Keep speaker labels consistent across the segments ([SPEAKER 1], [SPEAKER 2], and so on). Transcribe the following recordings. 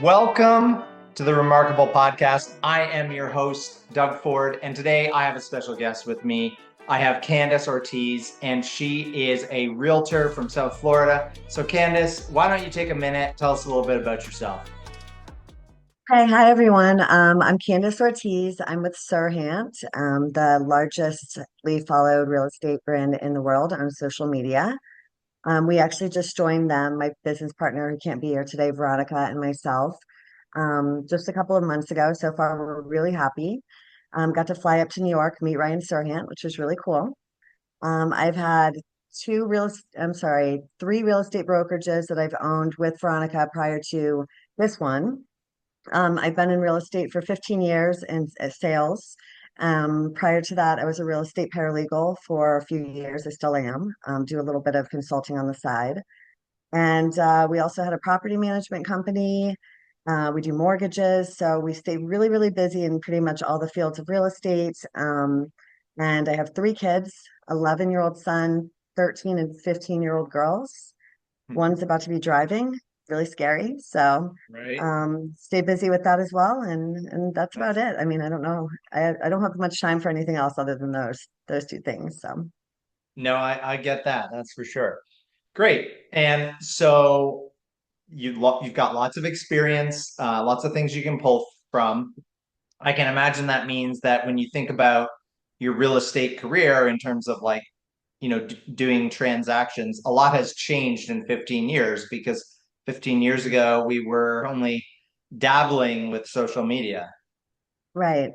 [SPEAKER 1] Welcome to the Remarkable Podcast. I am your host, Doug Ford, and today I have a special guest with me. I have Candace Ortiz, and she is a realtor from South Florida. So, Candace, why don't you take a minute, tell us a little bit about yourself?
[SPEAKER 2] Hi everyone. I'm Candace Ortiz. I'm with Serhant, the largest followed real estate brand in the world on social media. We actually just joined them, my business partner who can't be here today, Veronica, and myself, just a couple of months ago. So far, we're really happy. Got to fly up to New York, meet Ryan Serhant, which was really cool. I've had three real estate brokerages that I've owned with Veronica prior to this one. I've been in real estate for 15 years in sales. Prior to that, I was a real estate paralegal for a few years. I still am. Do a little bit of consulting on the side. And we also had a property management company. We do mortgages. So we stay really, really busy in pretty much all the fields of real estate. And I have three kids, 11-year-old son, 13 and 15-year-old girls. One's about to be driving, really scary. So
[SPEAKER 1] Right.
[SPEAKER 2] stay busy with that as well. And that's about it. I mean, I don't know. I don't have much time for anything else other than those two things. So
[SPEAKER 1] No, I get that. That's for sure. Great. And so you've got lots of experience, lots of things you can pull from. I can imagine that means that when you think about your real estate career in terms of like, doing transactions, a lot has changed in 15 years because 15 years ago we were only dabbling with social media.
[SPEAKER 2] right.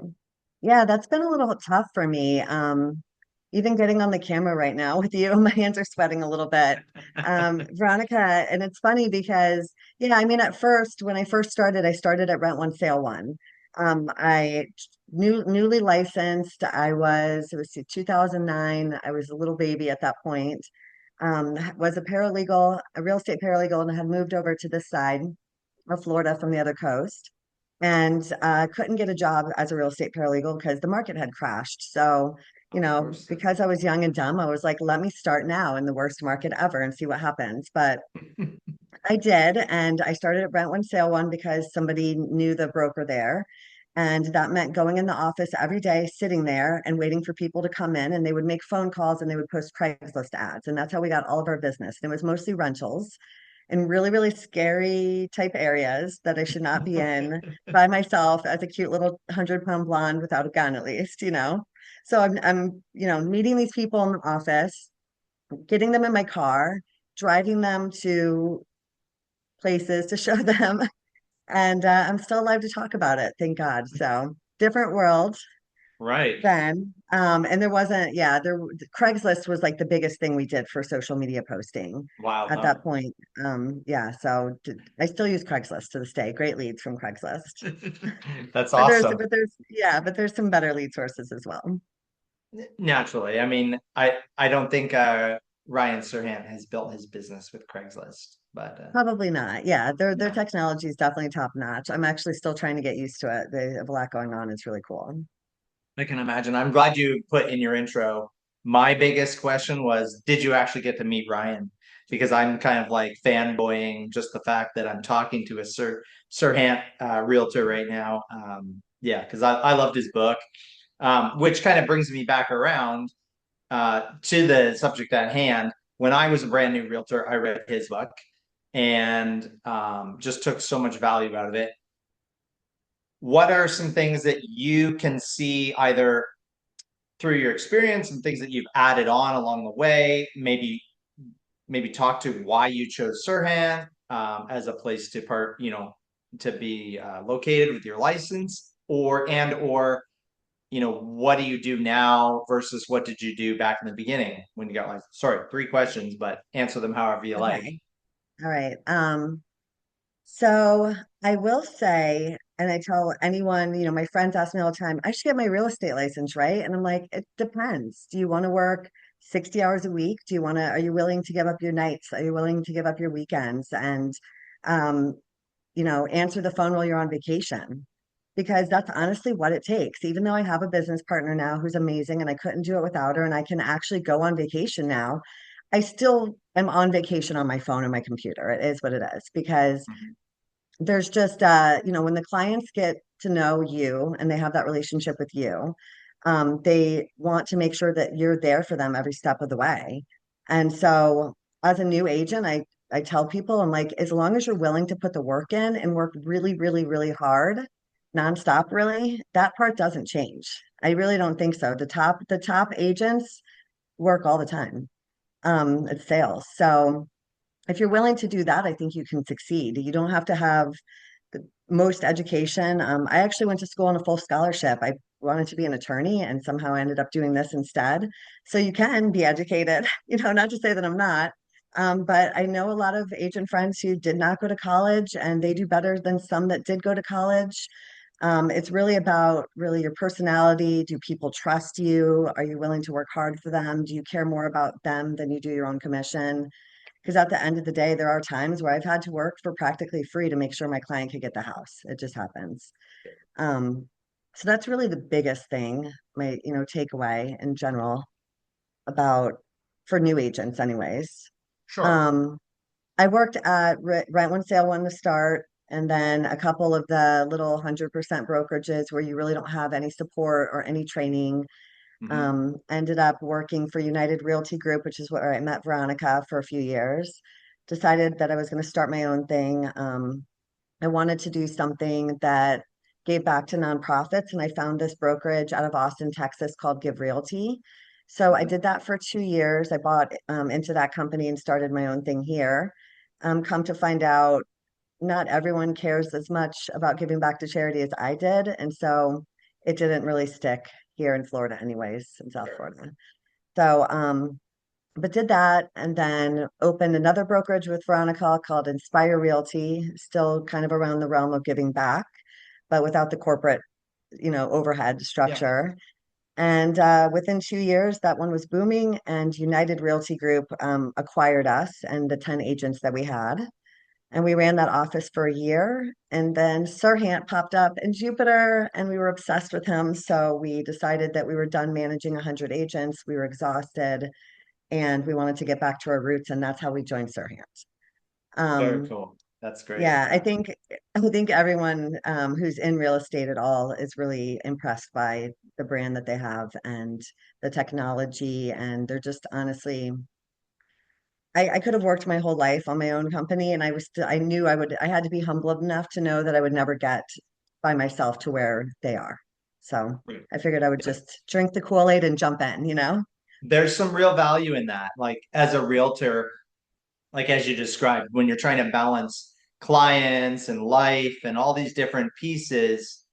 [SPEAKER 2] Yeah, that's been a little tough for me. Even getting on the camera right now with you, my hands are sweating a little bit. Veronica, and it's funny because, yeah, I mean, at first, when I first started, I started at Rent One, Sale One. I newly licensed. It was 2009. I was a little baby at that point. Was a paralegal, a real estate paralegal, and I had moved over to this side of Florida from the other coast and couldn't get a job as a real estate paralegal because the market had crashed. So,
[SPEAKER 1] Of course.
[SPEAKER 2] because I was young and dumb, I was like, let me start now in the worst market ever and see what happens. But I did. And I started at Brent One Sale One because somebody knew the broker there. And that meant going in the office every day, sitting there and waiting for people to come in. And they would make phone calls and they would post Craigslist ads. And that's how we got all of our business. And it was mostly rentals in really, really scary type areas that I should not be in by myself as a cute little 100-pound blonde without a gun, at least. So I'm meeting these people in the office, getting them in my car, driving them to places to show them. And I'm still alive to talk about it, thank God. So different world
[SPEAKER 1] Right.
[SPEAKER 2] then. And there wasn't, yeah, Craigslist was like the biggest thing we did for social media posting
[SPEAKER 1] Wild,
[SPEAKER 2] at
[SPEAKER 1] huh?
[SPEAKER 2] that point. Yeah, so I still use Craigslist to this day. Great leads from Craigslist.
[SPEAKER 1] That's
[SPEAKER 2] But there's,
[SPEAKER 1] awesome.
[SPEAKER 2] but there's, yeah, but there's some better lead sources as well.
[SPEAKER 1] Naturally. I mean, I don't think Ryan Serhant has built his business with Craigslist, but
[SPEAKER 2] Probably not. Yeah, their
[SPEAKER 1] no.
[SPEAKER 2] technology is definitely top notch. I'm actually still trying to get used to it. They have a lot going on. It's really cool.
[SPEAKER 1] I can imagine. I'm glad you put in your intro. My biggest question was, did you actually get to meet Ryan? Because I'm kind of like fanboying just the fact that I'm talking to a Sirhan realtor right now. Yeah, because I loved his book, which kind of brings me back around to the subject at hand. When I was a brand new realtor, I read his book and just took so much value out of it. What are some things that you can see either through your experience and things that you've added on along the way? Maybe talk to why you chose Sirhan as a place to to be located with your license, or what do you do now versus what did you do back in the beginning when you got license? Sorry, three questions, but answer them however you like.
[SPEAKER 2] Okay. All right. So I will say, and I tell anyone, my friends ask me all the time, I should get my real estate license, right? And I'm like, it depends. Do you want to work 60 hours a week? Are you willing to give up your nights? Are you willing to give up your weekends and, um, answer the phone while you're on vacation? Because that's honestly what it takes. Even though I have a business partner now who's amazing and I couldn't do it without her, and I can actually go on vacation now, I still am on vacation on my phone and my computer. It is what it is because there's just when the clients get to know you and they have that relationship with you, they want to make sure that you're there for them every step of the way. And so as a new agent, I tell people, I'm like, as long as you're willing to put the work in and work really, really, really hard, nonstop, really, that part doesn't change. I really don't think so. The top agents work all the time. It's sales. So if you're willing to do that, I think you can succeed. You don't have to have the most education. I actually went to school on a full scholarship. I wanted to be an attorney and somehow I ended up doing this instead. So you can be educated, not to say that I'm not. But I know a lot of agent friends who did not go to college and they do better than some that did go to college. It's really about really your personality. Do people trust you? Are you willing to work hard for them? Do you care more about them than you do your own commission? Because at the end of the day, there are times where I've had to work for practically free to make sure my client could get the house. It just happens. Um, so that's really the biggest thing, my, takeaway in general about for new agents, anyways.
[SPEAKER 1] Sure.
[SPEAKER 2] Um, I worked at Rent One Sale One to start, and then a couple of the little 100% brokerages where you really don't have any support or any training.
[SPEAKER 1] Hmm.
[SPEAKER 2] Ended up working for United Realty Group, which is where I met Veronica for a few years. Decided that I was going to start my own thing. I wanted to do something that gave back to nonprofits, and I found this brokerage out of Austin, Texas called Give Realty. So I did that for 2 years. I bought into that company and started my own thing here. Come to find out, not everyone cares as much about giving back to charity as I did. And so it didn't really stick here in Florida, anyways, in South
[SPEAKER 1] Sure.
[SPEAKER 2] Florida. So, but did that and then opened another brokerage with Veronica called Inspire Realty, still kind of around the realm of giving back, but without the corporate, overhead
[SPEAKER 1] Yeah.
[SPEAKER 2] structure. And within 2 years, that one was booming, and United Realty Group acquired us and the 10 agents that we had. And we ran that office for a year. And then Sirhan popped up in Jupiter, and we were obsessed with him. So we decided that we were done managing 100 agents. We were exhausted and we wanted to get back to our roots. And that's how we joined Sirhan.
[SPEAKER 1] Very
[SPEAKER 2] Um,
[SPEAKER 1] cool. That's great.
[SPEAKER 2] yeah, I think everyone who's in real estate at all is really impressed by the brand that they have and the technology. And they're just honestly, I could have worked my whole life on my own company, and I knew I had to be humble enough to know that I would never get by myself to where they are. So
[SPEAKER 1] Great.
[SPEAKER 2] I figured I would just drink the Kool-Aid and jump in.
[SPEAKER 1] There's some real value in that. Like as a realtor, like as you described, when you're trying to balance clients and life and all these different pieces,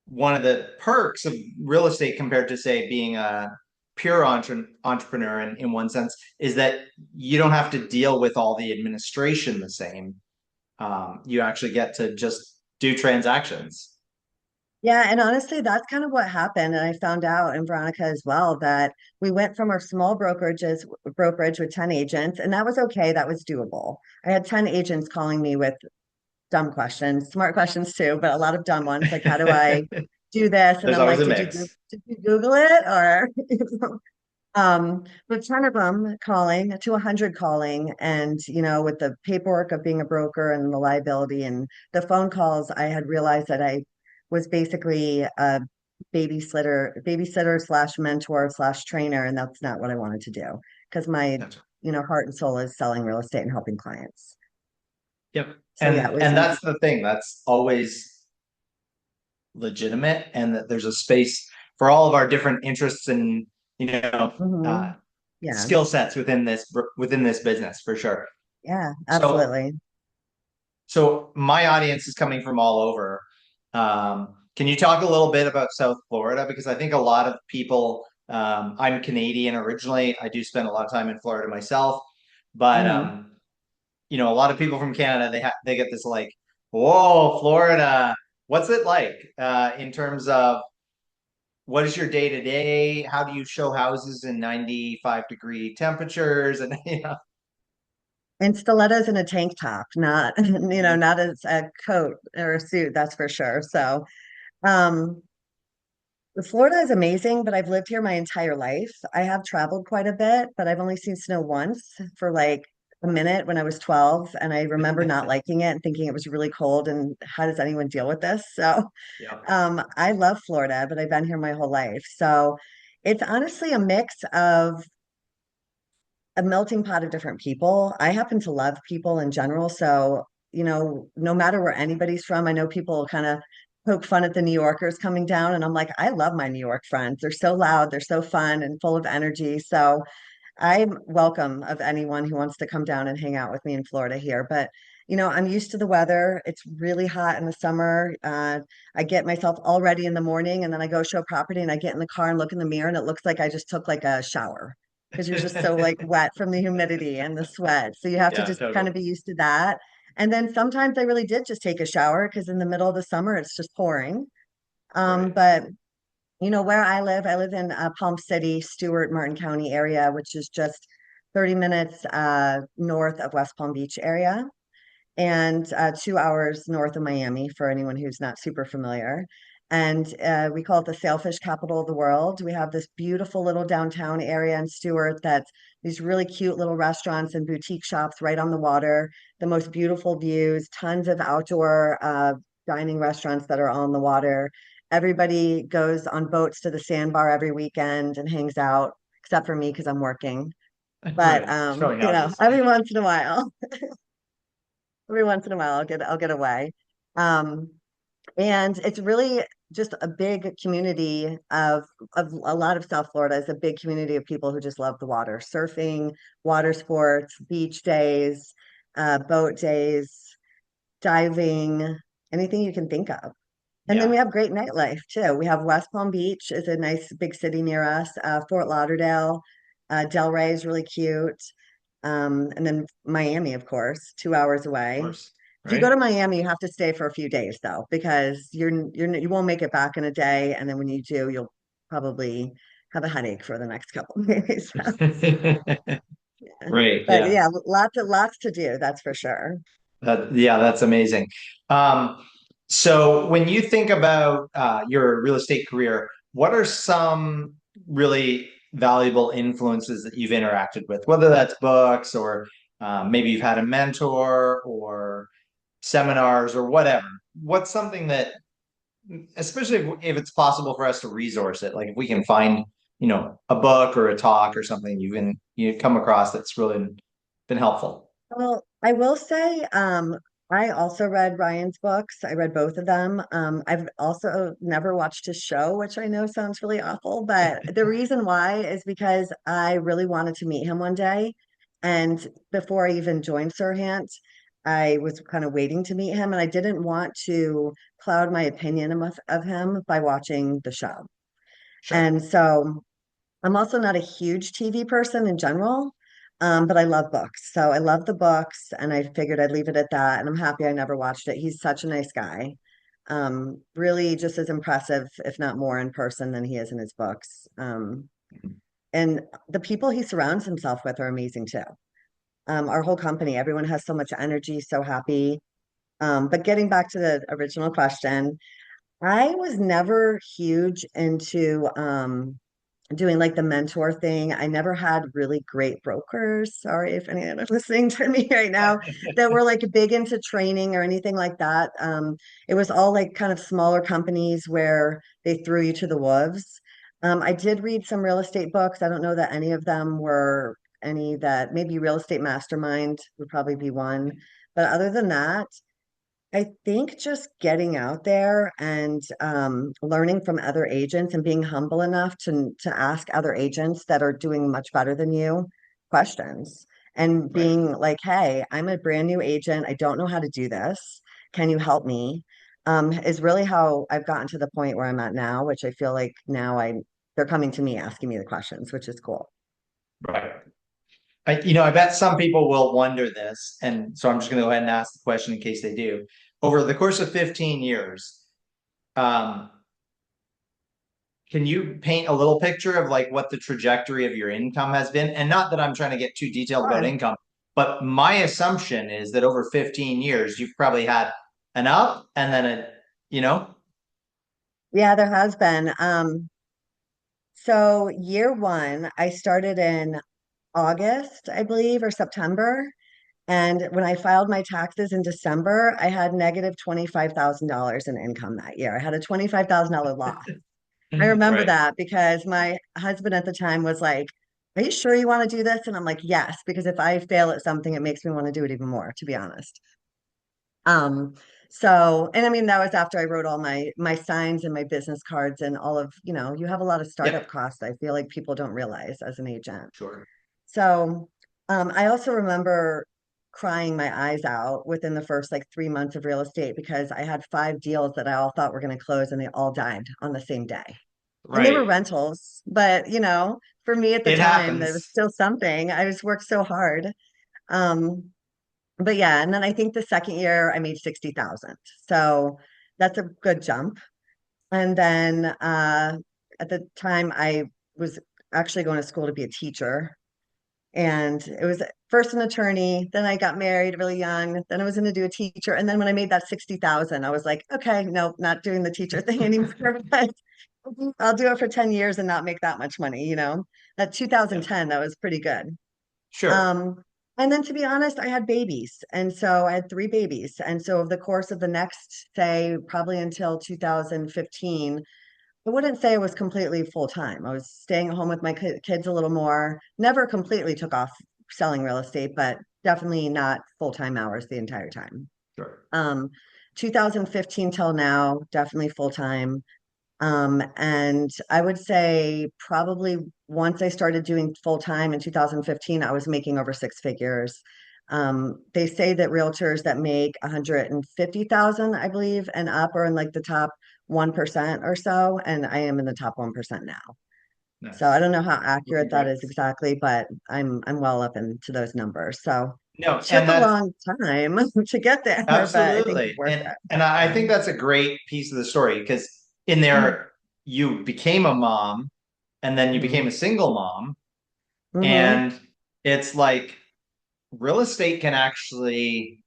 [SPEAKER 1] one of the perks of real estate compared to say being a pure entrepreneur in one sense is that you don't have to deal with all the administration the same. You actually get to just do transactions.
[SPEAKER 2] Yeah, and honestly, that's kind of what happened. And I found out in Veronica as well that we went from our small brokerage with 10 agents, and that was okay. That was doable. I had 10 agents calling me with dumb questions, smart questions too, but a lot of dumb ones, like how do I do this? And
[SPEAKER 1] There's
[SPEAKER 2] I'm
[SPEAKER 1] always
[SPEAKER 2] like,
[SPEAKER 1] a
[SPEAKER 2] did you Google it? Or but 10 of them calling to 100 calling, and with the paperwork of being a broker and the liability and the phone calls, I had realized that I was basically a babysitter slash mentor slash trainer, and that's not what I wanted to do because my
[SPEAKER 1] mix.
[SPEAKER 2] heart and soul is selling real estate and helping clients.
[SPEAKER 1] Yep.
[SPEAKER 2] So yeah, it was
[SPEAKER 1] And that's the thing. That's always legitimate and that there's a space for all of our different interests and uh
[SPEAKER 2] mhm. Yeah,
[SPEAKER 1] skill sets within this business for sure.
[SPEAKER 2] yeah,
[SPEAKER 1] So
[SPEAKER 2] absolutely.
[SPEAKER 1] my audience is coming from all over. Can you talk a little bit about South Florida? Because I think a lot of people, I'm Canadian originally. I do spend a lot of time in Florida myself, but
[SPEAKER 2] Hmm.
[SPEAKER 1] a lot of people from Canada they get this like, whoa, Florida, what's it like in terms of what is your day to day? How do you show houses in 95-degree temperatures? And
[SPEAKER 2] And stilettos and a tank top, not
[SPEAKER 1] Mhm.
[SPEAKER 2] not as a coat or a suit, that's for sure. So um Florida is amazing, but I've lived here my entire life. I have traveled quite a bit, but I've only seen snow once for like a minute when I was 12, and I remember not liking it and thinking it was really cold and how does anyone deal with this? So
[SPEAKER 1] Yeah.
[SPEAKER 2] I love Florida, but I've been here my whole life. So it's honestly a mix of a melting pot of different people. I happen to love people in general. So, no matter where anybody's from, I know people kind of poke fun at the New Yorkers coming down, and I'm like, I love my New York friends. They're so loud, they're so fun and full of energy. So I'm welcome of anyone who wants to come down and hang out with me in Florida here. But I'm used to the weather. It's really hot in the summer. I get myself all ready in the morning and then I go show property and I get in the car and look in the mirror and it looks like I just took like a shower because you're just so like wet from the humidity and the sweat. So you have to
[SPEAKER 1] Yeah,
[SPEAKER 2] just kind
[SPEAKER 1] totally.
[SPEAKER 2] of be used to that. And then sometimes I really did just take a shower because in the middle of the summer it's just pouring.
[SPEAKER 1] Right.
[SPEAKER 2] But where I live in Palm City, Stewart, Martin County area, which is just 30 minutes north of West Palm Beach area and 2 hours north of Miami for anyone who's not super familiar. And we call it the sailfish capital of the world. We have this beautiful little downtown area in Stewart that's these really cute little restaurants and boutique shops right on the water, the most beautiful views, tons of outdoor dining restaurants that are on the water. Everybody goes on boats to the sandbar every weekend and hangs out, except for me because I'm working. But
[SPEAKER 1] Right. Showing houses.
[SPEAKER 2] every once in a while, every once in a while I'll get away. Um, and it's really just a big community of a lot of South Florida is a big community of people who just love the water, surfing, water sports, beach days, boat days, diving, anything you can think of. And then we
[SPEAKER 1] Yeah.
[SPEAKER 2] have great nightlife too. We have West Palm Beach is a nice big city near us. Fort Lauderdale, Delray is really cute. And then Miami, of course, 2 hours
[SPEAKER 1] Of
[SPEAKER 2] away.
[SPEAKER 1] course.
[SPEAKER 2] If you go
[SPEAKER 1] Right.
[SPEAKER 2] to Miami, you have to stay for a few days though, because you won't make it back in a day, and then when you do, you'll probably have a headache for the next couple of days.
[SPEAKER 1] Right.
[SPEAKER 2] But
[SPEAKER 1] Yeah.
[SPEAKER 2] yeah, lots to do, that's for sure.
[SPEAKER 1] Yeah, that's amazing. Um, so when you think about your real estate career, what are some really valuable influences that you've interacted with, whether that's books or maybe you've had a mentor or seminars or whatever? What's something that, especially if it's possible for us to resource it, like if we can find, a book or a talk or something you come across that's really been helpful.
[SPEAKER 2] Well, I will say, I also read Ryan's books. I read both of them. I've also never watched his show, which I know sounds really awful, but the reason why is because I really wanted to meet him one day. And before I even joined Sirhant, I was kind of waiting to meet him, and I didn't want to cloud my opinion of him by watching the show.
[SPEAKER 1] Sure.
[SPEAKER 2] And so I'm also not a huge TV person in general, but I love books. So I love the books, and I figured I'd leave it at that. And I'm happy I never watched it. He's such a nice guy. Really just as impressive, if not more, in person than he is in his books. And the people he surrounds himself with are amazing too. Our whole company, everyone has so much energy, so happy. But getting back to the original question, I was never huge into doing like the mentor thing. I never had really great brokers. Sorry if anyone is listening to me right now that were like big into training or anything like that. It was all like kind of smaller companies where they threw you to the wolves. I did read some real estate books. I don't know that any of them were any that maybe Real Estate Mastermind would probably be one. But other than that, I think just getting out there and learning from other agents and being humble enough to ask other agents that are doing much better than you questions and
[SPEAKER 1] Right.
[SPEAKER 2] being like, "Hey, I'm a brand new agent. I don't know how to do this. Can you help me?" Is really how I've gotten to the point where I'm at now, which I feel like now they're coming to me asking me the questions, which is cool.
[SPEAKER 1] Right. I bet some people will wonder this, and so I'm just going to go ahead and ask the question in case they do. Over the course of 15 years, um, can you paint a little picture of like what the trajectory of your income has been? And not that I'm trying to get too detailed about
[SPEAKER 2] Sure.
[SPEAKER 1] income, but my assumption is that over 15 years, you've probably had an up and then you know,
[SPEAKER 2] Yeah, there has been. So year one, I started in August, I believe, or September. And when I filed my taxes in December, I had negative $25,000 in income that year. I had a $25,000 loss. I remember
[SPEAKER 1] Right.
[SPEAKER 2] that because my husband at the time was like, "Are you sure you want to do this?" And I'm like, "Yes," because if I fail at something, it makes me want to do it even more, to be honest. Um, so, and I mean, that was after I wrote all my signs and my business cards and all of, you have a lot of startup
[SPEAKER 1] Yep.
[SPEAKER 2] costs, I feel like people don't realize as an agent.
[SPEAKER 1] Sure.
[SPEAKER 2] So, I also remember crying my eyes out within the first like 3 months of real estate because I had 5 deals that I all thought were going to close and they all died on the same day. And they were
[SPEAKER 1] Right.
[SPEAKER 2] rentals, but for me at the
[SPEAKER 1] It
[SPEAKER 2] time, there was
[SPEAKER 1] happens.
[SPEAKER 2] still something. I just worked so hard. Um, but yeah, and then I think the second year I made 60,000. So that's a good jump. And then at the time I was actually going to school to be a teacher. And it was first an attorney, then I got married really young, then I was going to do a teacher. And then when I made that 60,000, I was like, okay, nope, not doing the teacher thing anymore. But I'll do it for 10 years and not make that much money. That
[SPEAKER 1] Yep.
[SPEAKER 2] 2010, that was pretty good.
[SPEAKER 1] Sure.
[SPEAKER 2] Um, and then to be honest, I had babies. And so I had 3 babies. And so over the course of the next, say, probably until 2015, I wouldn't say I was completely full time. I was staying at home with my kids a little more. Never completely took off selling real estate, but definitely not full time hours the entire time.
[SPEAKER 1] Sure.
[SPEAKER 2] Um, 2015 till now, definitely full time. And I would say probably once I started doing full time in 2015, I was making over 6 figures. They say that realtors that make 150,000, I believe, and up are in like the top 1% or so, and I am in the top 1% now. So I
[SPEAKER 1] Nice.
[SPEAKER 2] don't know how
[SPEAKER 1] Well,
[SPEAKER 2] accurate that is
[SPEAKER 1] congrats.
[SPEAKER 2] exactly, but I'm well up into those numbers. So
[SPEAKER 1] No,
[SPEAKER 2] took
[SPEAKER 1] and
[SPEAKER 2] a
[SPEAKER 1] that's
[SPEAKER 2] long time to get there, but I think it's
[SPEAKER 1] absolutely.
[SPEAKER 2] worth
[SPEAKER 1] And
[SPEAKER 2] it.
[SPEAKER 1] and I
[SPEAKER 2] Yeah.
[SPEAKER 1] think that's a great piece of the story because in there you became a mom and then you became
[SPEAKER 2] Mm-hmm.
[SPEAKER 1] a single mom.
[SPEAKER 2] Mm-hmm.
[SPEAKER 1] And it's like real estate can actually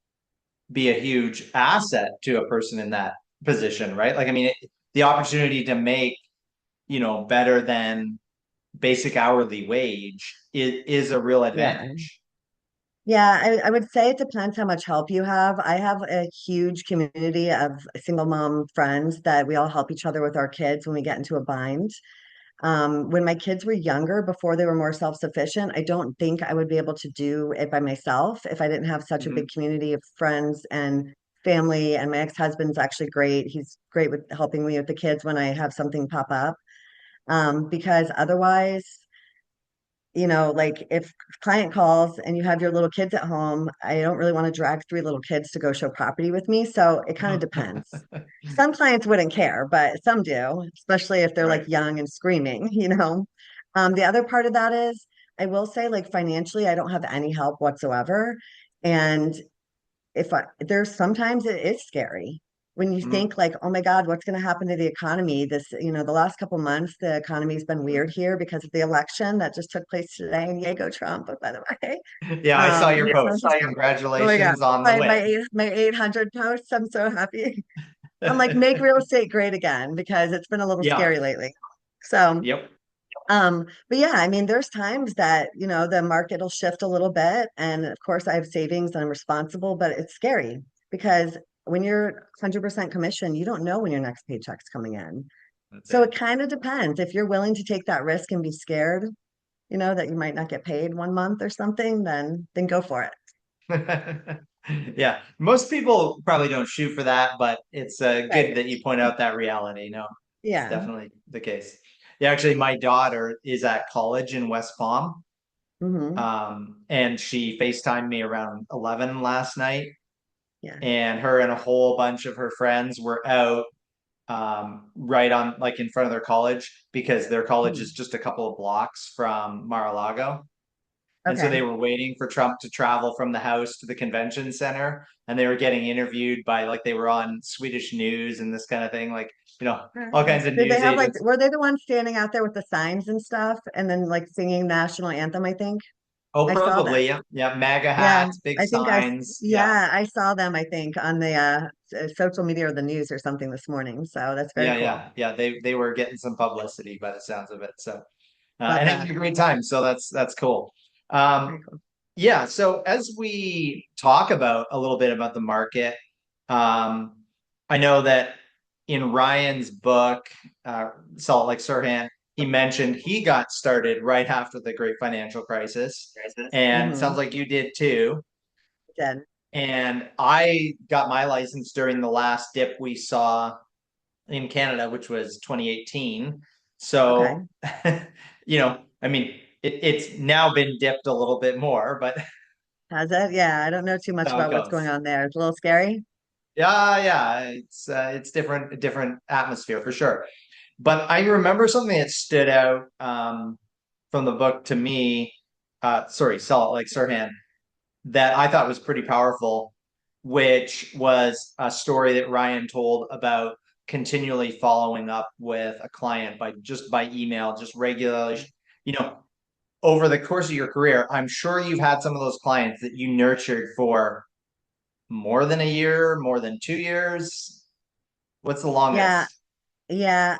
[SPEAKER 1] be a huge asset to a person in that position, right? Like, I mean, the opportunity to make, better than basic hourly wage is a real
[SPEAKER 2] Yeah.
[SPEAKER 1] advantage.
[SPEAKER 2] Yeah, I would say it depends how much help you have. I have a huge community of single mom friends that we all help each other with our kids when we get into a bind. When my kids were younger, before they were more self-sufficient, I don't think I would be able to do it by myself if I didn't have such a big
[SPEAKER 1] Mhm.
[SPEAKER 2] community of friends and family. And my ex-husband's actually great. He's great with helping me with the kids when I have something pop up. Because otherwise, like if client calls and you have your little kids at home, I don't really want to drag 3 little kids to go show property with me. So it kind of depends. Some clients wouldn't care, but some do, especially if they're like
[SPEAKER 1] Right.
[SPEAKER 2] young and screaming. The other part of that is I will say, like financially, I don't have any help whatsoever. And there's sometimes it is scary when you
[SPEAKER 1] Mhm.
[SPEAKER 2] think like, oh my God, what's going to happen to the economy? The last couple months, the economy's been weird here because of the election that just took place today. And yay, go Trump, by the way.
[SPEAKER 1] Yeah, I saw your
[SPEAKER 2] So
[SPEAKER 1] post.
[SPEAKER 2] oh my God,
[SPEAKER 1] Congratulations on the win.
[SPEAKER 2] my 800 posts. I'm so happy. I'm like, make real estate great again because it's been a little
[SPEAKER 1] Yeah.
[SPEAKER 2] scary lately. So,
[SPEAKER 1] Yep.
[SPEAKER 2] but yeah, I mean, there's times that, the market will shift a little bit. And of course, I have savings and I'm responsible, but it's scary because when you're 100% commission, you don't know when your next paycheck's coming in.
[SPEAKER 1] That's
[SPEAKER 2] So
[SPEAKER 1] it.
[SPEAKER 2] it kind of depends. If you're willing to take that risk and be scared, that you might not get paid one month or something, then go for it.
[SPEAKER 1] Yeah, most people probably don't shoot for that, but it's good
[SPEAKER 2] Right.
[SPEAKER 1] that you point out that reality. No, it's
[SPEAKER 2] Yeah.
[SPEAKER 1] definitely the case. Yeah, actually, my daughter is at college in West Palm,
[SPEAKER 2] Hmm.
[SPEAKER 1] and she FaceTimed me around 11 last night,
[SPEAKER 2] Yeah.
[SPEAKER 1] and her and a whole bunch of her friends were out right on like in front of their college because their college is
[SPEAKER 2] Mhm.
[SPEAKER 1] just a couple of blocks from Mar-a-Lago. And so they
[SPEAKER 2] Okay.
[SPEAKER 1] were waiting for Trump to travel from the House to the convention center, and they were getting interviewed by like they were on Swedish news and this kind of thing, like all kinds of
[SPEAKER 2] Did they
[SPEAKER 1] news
[SPEAKER 2] have like,
[SPEAKER 1] agents.
[SPEAKER 2] were they the ones standing out there with the signs and stuff and then like singing national anthem, I think?
[SPEAKER 1] Oh,
[SPEAKER 2] I saw that.
[SPEAKER 1] probably, yeah, yeah, MAGA
[SPEAKER 2] Yeah.
[SPEAKER 1] hats, big
[SPEAKER 2] I think
[SPEAKER 1] signs, yeah,
[SPEAKER 2] yeah, I saw them, I think, on the social media or the news or something this morning. So that's very
[SPEAKER 1] yeah,
[SPEAKER 2] cool.
[SPEAKER 1] yeah, yeah. They were getting some publicity by the sounds of it. So
[SPEAKER 2] Love
[SPEAKER 1] and
[SPEAKER 2] that.
[SPEAKER 1] having a great time. So that's cool.
[SPEAKER 2] Very
[SPEAKER 1] Um,
[SPEAKER 2] cool.
[SPEAKER 1] Yeah, so as we talk about a little bit about the market, um, I know that in Ryan's book, Salt Lake Sirhan, he mentioned he got started right after the great financial crisis, and sounds
[SPEAKER 2] Mm-hmm.
[SPEAKER 1] like you did too.
[SPEAKER 2] Did.
[SPEAKER 1] And I got my license during the last dip we saw in Canada, which was 2018.
[SPEAKER 2] Okay.
[SPEAKER 1] So, I mean, it's now been dipped a little bit more, but
[SPEAKER 2] Has it? Yeah, I don't know too much
[SPEAKER 1] how it
[SPEAKER 2] about what's going
[SPEAKER 1] goes.
[SPEAKER 2] on there. It's a little scary.
[SPEAKER 1] Yeah, it's different, a different atmosphere for sure. But I remember something that stood out from the book to me. Sorry, Salt Lake Sirhan, that I thought was pretty powerful, which was a story that Ryan told about continually following up with a client by email, just regularly, you know, over the course of your career. I'm sure you've had some of those clients that you nurtured for more than a year, more than 2 years. What's the
[SPEAKER 2] Yeah,
[SPEAKER 1] longest?
[SPEAKER 2] yeah.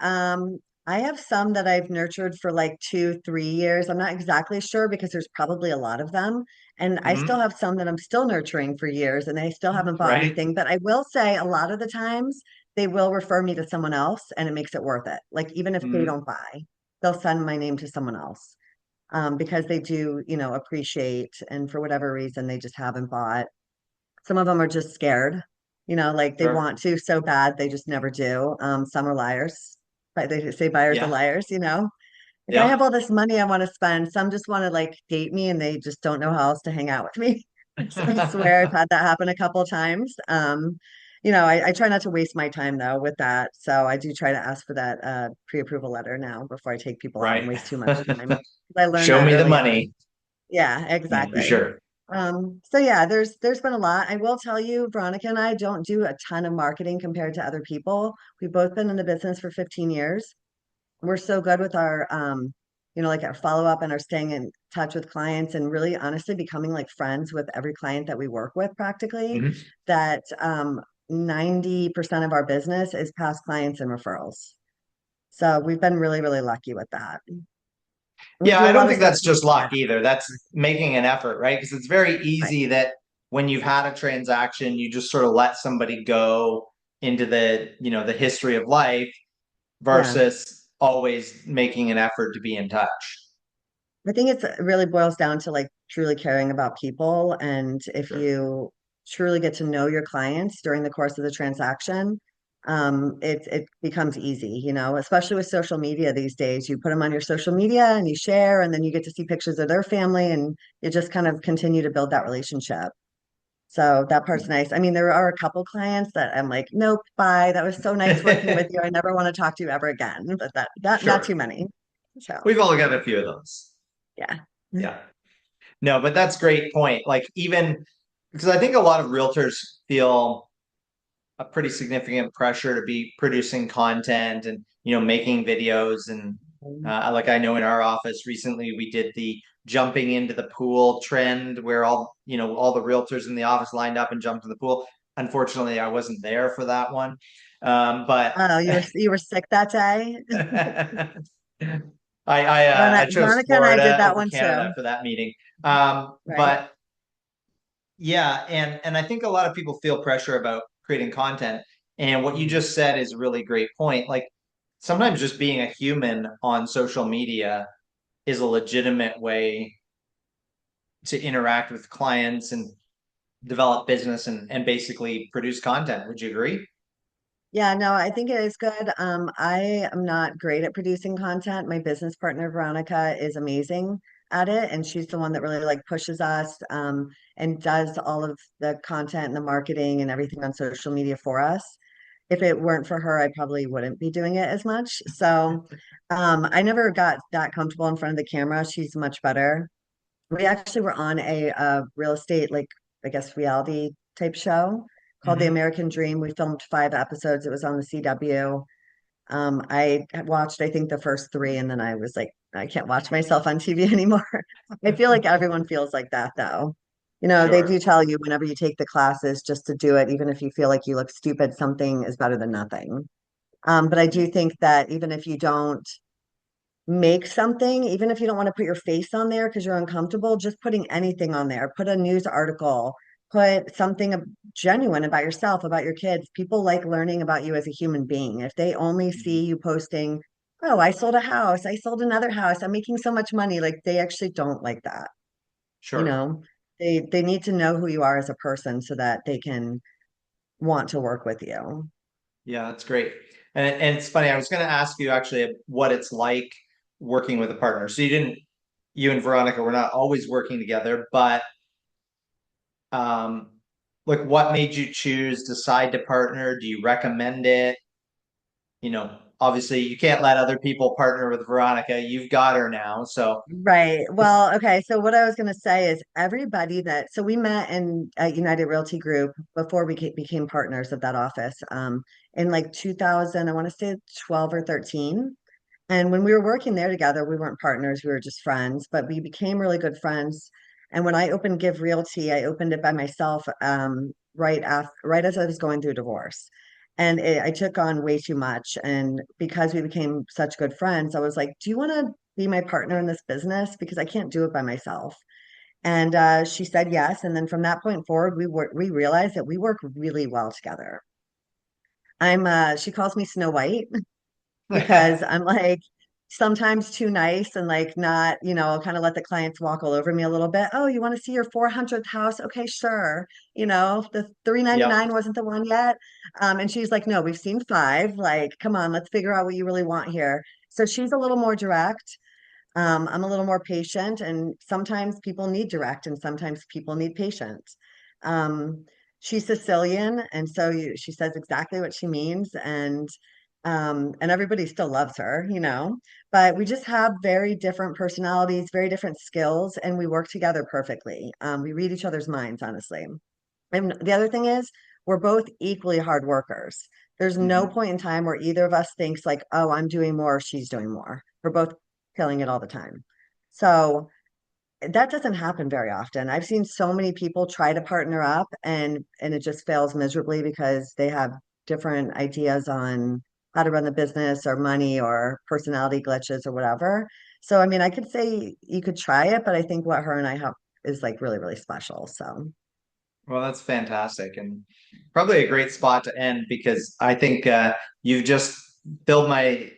[SPEAKER 2] I have some that I've nurtured for like 2, 3 years. I'm not exactly sure because there's probably a lot of them. And I still
[SPEAKER 1] Hmm.
[SPEAKER 2] have some that I'm still nurturing for years and they still haven't bought
[SPEAKER 1] Right?
[SPEAKER 2] anything. But I will say a lot of the times they will refer me to someone else and it makes it worth it. Like even if they
[SPEAKER 1] Hmm.
[SPEAKER 2] don't buy, they'll send my name to someone else. Because they do, appreciate and for whatever reason they just haven't bought. Some of them are just scared, like they
[SPEAKER 1] Sure.
[SPEAKER 2] want to so bad, they just never do. Some are liars, but they say buyers are
[SPEAKER 1] Yeah.
[SPEAKER 2] liars. Like I
[SPEAKER 1] Yeah.
[SPEAKER 2] have all this money I want to spend. Some just want to like date me and they just don't know how else to hang out with me. I swear I've had that happen a couple of times. I try not to waste my time though with that. So I do try to ask for that pre-approval letter now before I take people on and
[SPEAKER 1] Right.
[SPEAKER 2] waste too much time. I learned
[SPEAKER 1] Show
[SPEAKER 2] that
[SPEAKER 1] me the
[SPEAKER 2] early on.
[SPEAKER 1] money.
[SPEAKER 2] Yeah,
[SPEAKER 1] Yeah, for
[SPEAKER 2] exactly.
[SPEAKER 1] sure.
[SPEAKER 2] So yeah, there's been a lot. I will tell you, Veronica and I don't do a ton of marketing compared to other people. We've both been in the business for 15 years. We're so good with our like our follow-up and our staying in touch with clients and really honestly becoming like friends with every client that we work with practically,
[SPEAKER 1] Mhm.
[SPEAKER 2] that 90% of our business is past clients and referrals. So we've been really, really lucky with that.
[SPEAKER 1] Yeah,
[SPEAKER 2] Which
[SPEAKER 1] I
[SPEAKER 2] will
[SPEAKER 1] don't
[SPEAKER 2] one
[SPEAKER 1] think
[SPEAKER 2] day
[SPEAKER 1] that's just luck
[SPEAKER 2] yeah,
[SPEAKER 1] either. That's making an effort, right? Because it's very
[SPEAKER 2] right.
[SPEAKER 1] easy that when you've had a transaction, you just sort of let somebody go into the history of life
[SPEAKER 2] Yeah.
[SPEAKER 1] versus always making an effort to be in touch.
[SPEAKER 2] I think it really boils down to like truly caring about people. And if
[SPEAKER 1] Sure.
[SPEAKER 2] you truly get to know your clients during the course of the transaction, it becomes easy, especially with social media these days. You put them on your social media and you share, and then you get to see pictures of their family, and you just kind of continue to build that relationship. So that part's nice. I mean, there are a couple clients that I'm like, nope, bye. That was so nice working with you. I never want to talk to you ever again. But that not
[SPEAKER 1] Sure.
[SPEAKER 2] too many. So
[SPEAKER 1] We've all got a few of those.
[SPEAKER 2] yeah.
[SPEAKER 1] Yeah. No, but that's great point. Like even because I think a lot of realtors feel a pretty significant pressure to be producing content and making videos and like I know in our office recently we did the jumping into the pool trend where all the realtors in the office lined up and jumped in the pool. Unfortunately, I wasn't there for that one, but
[SPEAKER 2] Oh, you were sick that day.
[SPEAKER 1] I chose
[SPEAKER 2] Veronica and I did
[SPEAKER 1] Florida
[SPEAKER 2] that
[SPEAKER 1] over
[SPEAKER 2] one too,
[SPEAKER 1] Canada for that meeting.
[SPEAKER 2] right?
[SPEAKER 1] But yeah, and I think a lot of people feel pressure about creating content. And what you
[SPEAKER 2] Mhm.
[SPEAKER 1] just said is a really great point. Like sometimes just being a human on social media is a legitimate way to interact with clients and develop business and basically produce content. Would you agree?
[SPEAKER 2] Yeah, no, I think it is good. I am not great at producing content. My business partner, Veronica, is amazing at it, and she's the one that really like pushes us, and does all of the content and the marketing and everything on social media for us. If it weren't for her, I probably wouldn't be doing it as much. So, I never got that comfortable in front of the camera. She's much better. We actually were on a real estate, like, I guess, reality type show called The
[SPEAKER 1] Hmm.
[SPEAKER 2] American Dream. We filmed 5 episodes. It was on the CW. I had watched, I think, the first three, and then I was like, I can't watch myself on TV anymore. I feel like everyone feels like that, though. They do
[SPEAKER 1] Sure.
[SPEAKER 2] tell you whenever you take the classes just to do it, even if you feel like you look stupid, something is better than nothing. But I do think that even if you don't make something, even if you don't want to put your face on there because you're uncomfortable, just putting anything on there, put a news article, put something genuine about yourself, about your kids. People like learning about you as a human being. If they only
[SPEAKER 1] Mhm.
[SPEAKER 2] see you posting, oh, I sold a house, I sold another house, I'm making so much money, like they actually don't like that, you
[SPEAKER 1] Sure.
[SPEAKER 2] know? They need to know who you are as a person so that they can want to work with you.
[SPEAKER 1] Yeah, that's great. And it's funny, I was going to ask you actually what it's like working with a partner. So you and Veronica were not always working together, but um, like what made you decide to partner? Do you recommend it? Obviously you can't let other people partner with Veronica. You've got her now. So
[SPEAKER 2] Right. Well, okay. So what I was going to say is everybody so we met in at United Realty Group before we became partners of that office, in like 2000, I want to say 12 or 13. And when we were working there together, we weren't partners, we were just friends, but we became really good friends. And when I opened Give Realty, I opened it by myself, right as I was going through divorce. And I took on way too much. And because we became such good friends, I was like, do you want to be my partner in this business? Because I can't do it by myself. And she said yes. And then from that point forward, we realized that we work really well together. She calls me Snow White because I'm like sometimes too nice and like not, I'll kind of let the clients walk all over me a little bit. Oh, you want to see your 400th house? Okay, sure. The
[SPEAKER 1] yeah.
[SPEAKER 2] 399 wasn't the one yet. And she's like, no, we've seen five. Like, come on, let's figure out what you really want here. So she's a little more direct. I'm a little more patient, and sometimes people need direct, and sometimes people need patience. Um, she's Sicilian, and so she says exactly what she means, and everybody still loves her, But we just have very different personalities, very different skills, and we work together perfectly. We read each other's minds, honestly. And the other thing is, we're both equally hard workers. There's no
[SPEAKER 1] Mhm.
[SPEAKER 2] point in time where either of us thinks like, oh, I'm doing more, or she's doing more. We're both killing it all the time. So that doesn't happen very often. I've seen so many people try to partner up and it just fails miserably because they have different ideas on how to run the business or money or personality glitches or whatever. So I mean, I could say you could try it, but I think what her and I have is like really, really special. So
[SPEAKER 1] Well, that's fantastic and probably a great spot to end because I think you've just filled my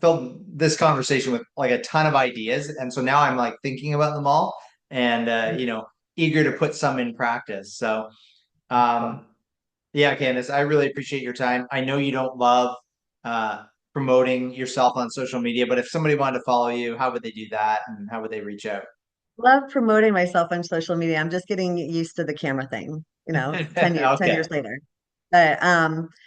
[SPEAKER 1] filled this conversation with like a ton of ideas, and so now I'm like thinking about them all and eager to put some in practice. So,
[SPEAKER 2] cool.
[SPEAKER 1] um, yeah, Candace, I really appreciate your time. I know you don't love uh, promoting yourself on social media, but if somebody wanted to follow you, how would they do that, and how would they reach out?
[SPEAKER 2] Love promoting myself on social media. I'm just getting used to the camera thing, 10
[SPEAKER 1] Okay.
[SPEAKER 2] years later. But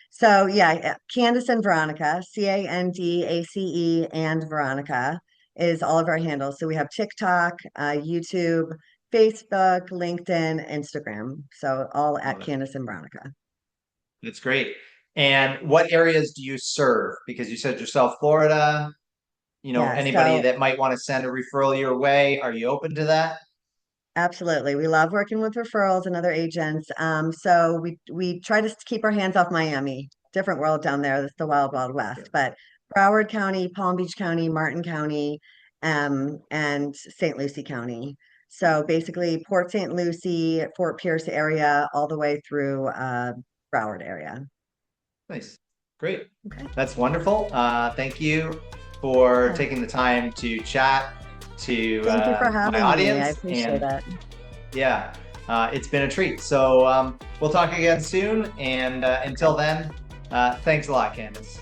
[SPEAKER 2] so yeah, Candace and Veronica, Candace and Veronica is all of our handles. So we have TikTok, YouTube, Facebook, LinkedIn, Instagram. So all at
[SPEAKER 1] Love it.
[SPEAKER 2] Candace and Veronica.
[SPEAKER 1] That's great. And what areas do you serve? Because you said yourself, Florida,
[SPEAKER 2] Yeah,
[SPEAKER 1] anybody
[SPEAKER 2] so
[SPEAKER 1] that might want to send a referral your way, are you open to that?
[SPEAKER 2] absolutely. We love working with referrals and other agents. So we try to keep our hands off Miami. Different world down there. That's the wild, wild west.
[SPEAKER 1] Sure.
[SPEAKER 2] But Broward County, Palm Beach County, Martin County, and St. Lucie County. So basically Port St. Lucie, Fort Pierce area, all the way through Broward area.
[SPEAKER 1] Nice. Great.
[SPEAKER 2] Okay.
[SPEAKER 1] That's wonderful. Thank you for
[SPEAKER 2] Yeah.
[SPEAKER 1] taking the time to chat to
[SPEAKER 2] Thank you for
[SPEAKER 1] my
[SPEAKER 2] having me. I
[SPEAKER 1] audience.
[SPEAKER 2] appreciate
[SPEAKER 1] And
[SPEAKER 2] it.
[SPEAKER 1] yeah, it's been a treat. So we'll talk again soon. And until then, thanks a lot, Candace.